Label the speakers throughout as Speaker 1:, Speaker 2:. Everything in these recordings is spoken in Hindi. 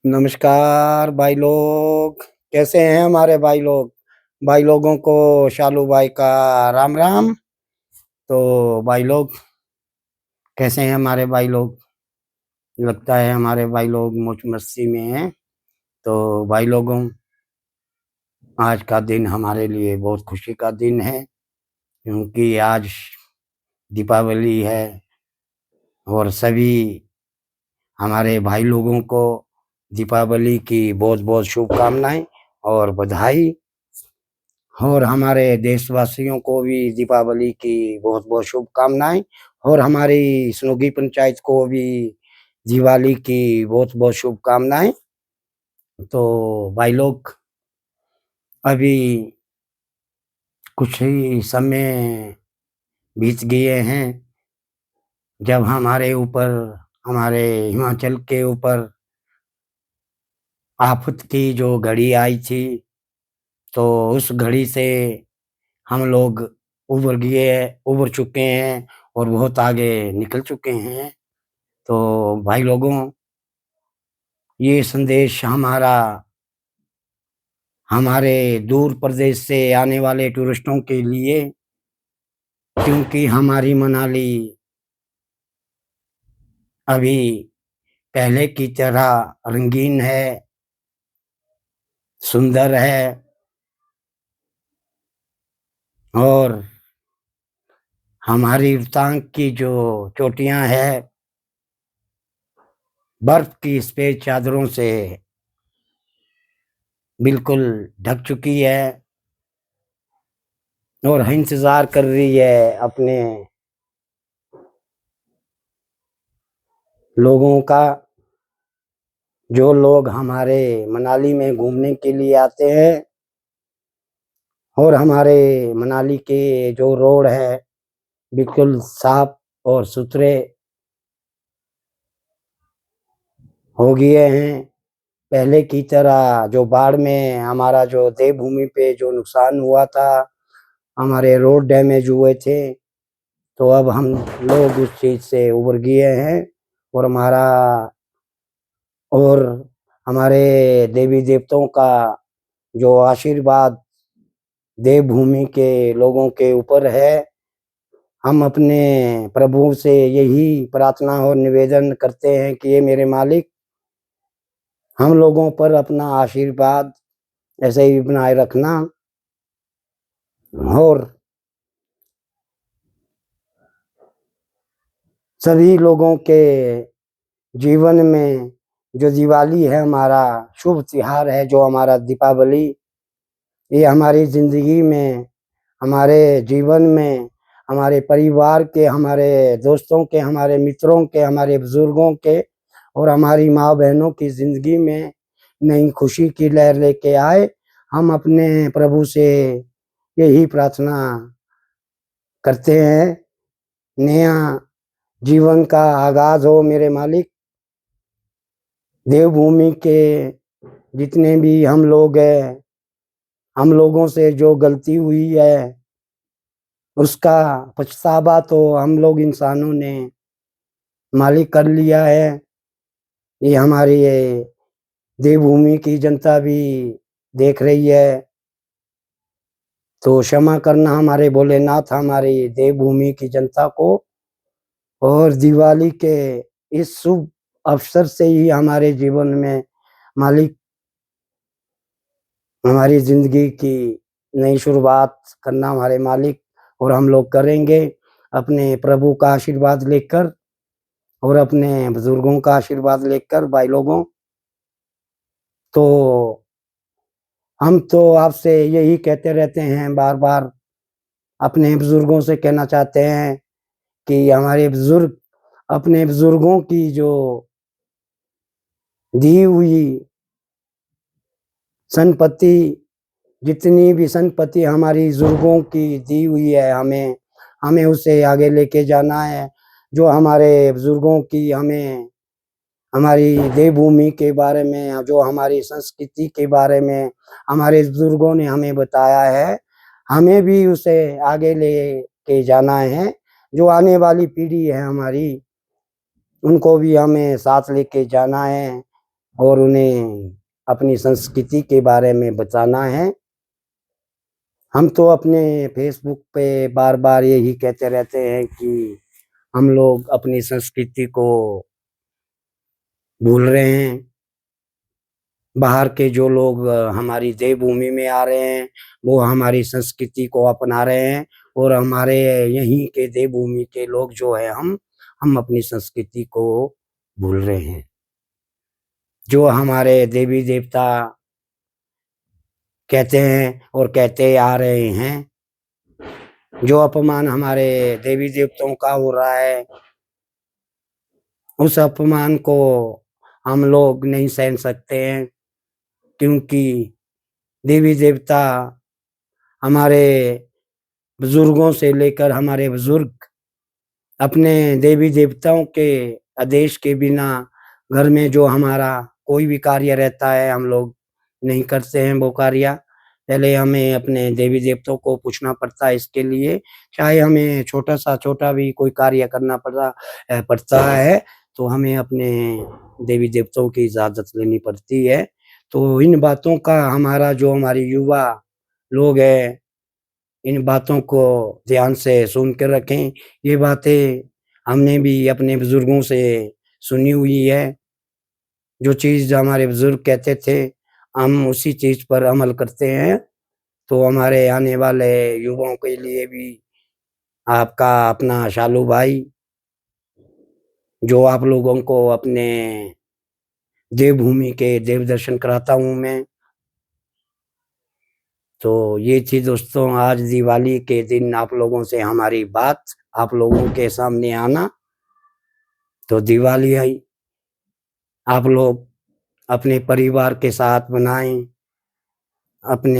Speaker 1: नमस्कार भाई लोग। कैसे हैं हमारे भाई लोग? भाई लोगों को शालू भाई का राम राम। तो भाई लोग, कैसे हैं हमारे भाई लोग? लगता है हमारे भाई लोग मौज मस्ती में हैं। तो भाई लोगों, आज का दिन हमारे लिए बहुत खुशी का दिन है, क्योंकि आज दीपावली है। और सभी हमारे भाई लोगों को दीपावली की बहुत बहुत शुभकामनाएं और बधाई। और हमारे देशवासियों को भी दीपावली की बहुत बहुत शुभकामनाएं। और हमारी स्नोगी पंचायत को भी दिवाली की बहुत बहुत शुभकामनाएं। तो भाई लोग, अभी कुछ ही समय बीत गए हैं जब हमारे ऊपर, हमारे हिमाचल के ऊपर आफत की जो घड़ी आई थी। तो उस घड़ी से हम लोग उबर चुके हैं और बहुत आगे निकल चुके हैं। तो भाई लोगों, ये संदेश हमारा हमारे दूर प्रदेश से आने वाले टूरिस्टों के लिए, क्योंकि हमारी मनाली अभी पहले की तरह रंगीन है, सुंदर है। और हमारी रोहतांग की जो चोटियां हैं, बर्फ की सफेद चादरों से बिल्कुल ढक चुकी है और इंतजार कर रही है अपने लोगों का। जो लोग हमारे मनाली में घूमने के लिए आते हैं, और हमारे मनाली के जो रोड है बिल्कुल साफ और सुथरे हो गए हैं। पहले की तरह जो बाढ़ में हमारा जो देवभूमि पे जो नुकसान हुआ था, हमारे रोड डैमेज हुए थे, तो अब हम लोग उस चीज से उबर गए हैं। और और हमारे देवी देवताओं का जो आशीर्वाद देवभूमि के लोगों के ऊपर है। हम अपने प्रभु से यही प्रार्थना और निवेदन करते हैं कि ये मेरे मालिक, हम लोगों पर अपना आशीर्वाद ऐसे ही बनाए रखना। और सभी लोगों के जीवन में जो दिवाली है, हमारा शुभ त्योहार है, जो हमारा दीपावली, ये हमारी जिंदगी में, हमारे जीवन में, हमारे परिवार के, हमारे दोस्तों के, हमारे मित्रों के, हमारे बुजुर्गों के और हमारी माँ बहनों की जिंदगी में नई खुशी की लहर लेके आए। हम अपने प्रभु से यही प्रार्थना करते हैं, नया जीवन का आगाज हो मेरे मालिक। देवभूमि के जितने भी हम लोग हैं, हम लोगों से जो गलती हुई है उसका पछतावा तो हम लोग इंसानों ने मालिक कर लिया है। ये हमारी ये देवभूमि की जनता भी देख रही है। तो क्षमा करना हमारे भोलेनाथ, हमारी देवभूमि की जनता को। और दिवाली के इस शुभ अवसर से ही हमारे जीवन में मालिक हमारी जिंदगी की नई शुरुआत करना हमारे मालिक। और हम लोग करेंगे अपने प्रभु का आशीर्वाद लेकर और अपने बुजुर्गों का आशीर्वाद लेकर भाई लोगों। तो हम तो आपसे यही कहते रहते हैं, बार बार अपने बुजुर्गों से कहना चाहते हैं कि हमारे बुजुर्ग अपने बुजुर्गों की जो दी हुई संपत्ति, जितनी भी संपत्ति हमारी बुजुर्गों की दी हुई है, हमें हमें उसे आगे लेके जाना है। जो हमारे बुजुर्गों की हमें हमारी देवभूमि के बारे में, जो हमारी संस्कृति के बारे में हमारे बुजुर्गों ने हमें बताया है, हमें भी उसे आगे ले के जाना है। जो आने वाली पीढ़ी है हमारी, उनको भी हमें साथ लेके जाना है। और उन्हें अपनी संस्कृति के बारे में बताना है। हम तो अपने फेसबुक पे बार बार यही कहते रहते हैं कि हम लोग अपनी संस्कृति को भूल रहे हैं। बाहर के जो लोग हमारी देवभूमि में आ रहे हैं, वो हमारी संस्कृति को अपना रहे हैं, और हमारे यहीं के देवभूमि के लोग जो है हम अपनी संस्कृति को भूल रहे हैं। जो हमारे देवी देवता कहते हैं और कहते आ रहे हैं, जो अपमान हमारे देवी देवताओं का हो रहा है, उस अपमान को हम लोग नहीं सहन सकते हैं, क्योंकि देवी देवता हमारे बुजुर्गों से लेकर हमारे बुजुर्ग अपने देवी देवताओं के आदेश के बिना घर में जो हमारा कोई भी कार्य रहता है, हम लोग नहीं करते हैं वो कार्य। पहले हमें अपने देवी देवताओं को पूछना पड़ता है इसके लिए। चाहे हमें छोटा भी कोई कार्य करना पड़ता है, तो हमें अपने देवी देवताओं की इजाज़त लेनी पड़ती है। तो इन बातों का हमारी युवा लोग हैं, इन बातों को ध्यान से सुन के रखें। ये बातें हमने भी अपने बुजुर्गों से सुनी हुई है। जो चीज़ हमारे बुजुर्ग कहते थे, हम उसी चीज़ पर अमल करते हैं। तो हमारे आने वाले युवाओं के लिए भी आपका अपना शालू भाई, जो आप लोगों को अपने देवभूमि के देव दर्शन कराता हूँ मैं। तो ये थी दोस्तों आज दिवाली के दिन आप लोगों से हमारी बात, आप लोगों के सामने आना। तो दिवाली आई, आप लोग अपने परिवार के साथ मनाएं, अपने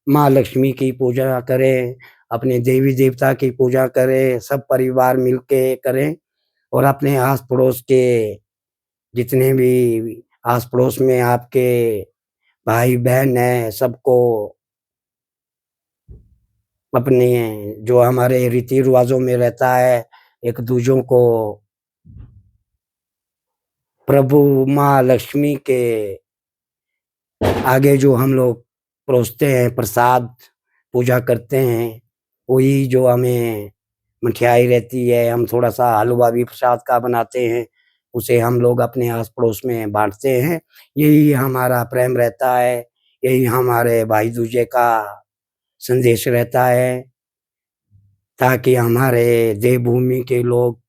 Speaker 1: माँ लक्ष्मी की पूजा करें, अपने देवी देवता की पूजा करें, सब परिवार मिलके करें, और अपने आस पड़ोस के जितने भी आस पड़ोस में आपके भाई बहन हैं, सबको अपने जो हमारे रीति रिवाजों में रहता है, एक दूजों को प्रभु माँ लक्ष्मी के आगे जो हम लोग परोसते हैं प्रसाद, पूजा करते हैं, वही जो हमें मिठाई रहती है, हम थोड़ा सा हलवा भी प्रसाद का बनाते हैं, उसे हम लोग अपने आस पड़ोस में बांटते हैं। यही हमारा प्रेम रहता है, यही हमारे भाई दूजे का संदेश रहता है, ताकि हमारे देवभूमि के लोग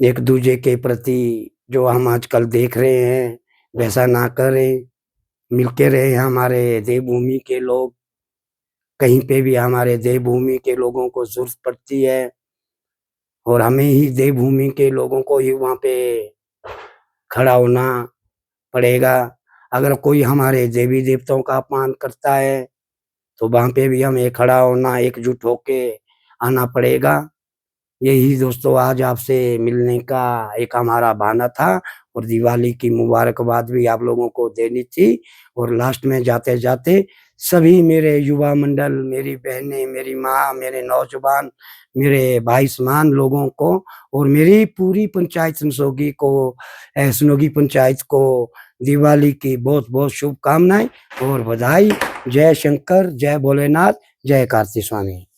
Speaker 1: एक दूजे के प्रति जो हम आजकल देख रहे हैं वैसा ना करें, मिलके रहे हमारे देवभूमि के लोग। कहीं पे भी हमारे देवभूमि के लोगों को ज़रूरत पड़ती है, और हमें ही देवभूमि के लोगों को ही वहाँ पे खड़ा होना पड़ेगा। अगर कोई हमारे देवी देवताओं का अपमान करता है, तो वहाँ पे भी हमें खड़ा होना, एकजुट होके आना पड़ेगा। यही दोस्तों आज आपसे मिलने का एक हमारा बहाना था, और दिवाली की मुबारकबाद भी आप लोगों को देनी थी। और लास्ट में जाते-जाते सभी मेरे युवा मंडल, मेरी बहनें, मेरी माँ, मेरे नौजवान, मेरे भाई समान लोगों को, और मेरी पूरी पंचायत सनोगी पंचायत को दिवाली की बहुत-बहुत शुभकामनाएँ और बधाई। जय शंकर, जय भोलेनाथ, जय कार्तिक स्वामी।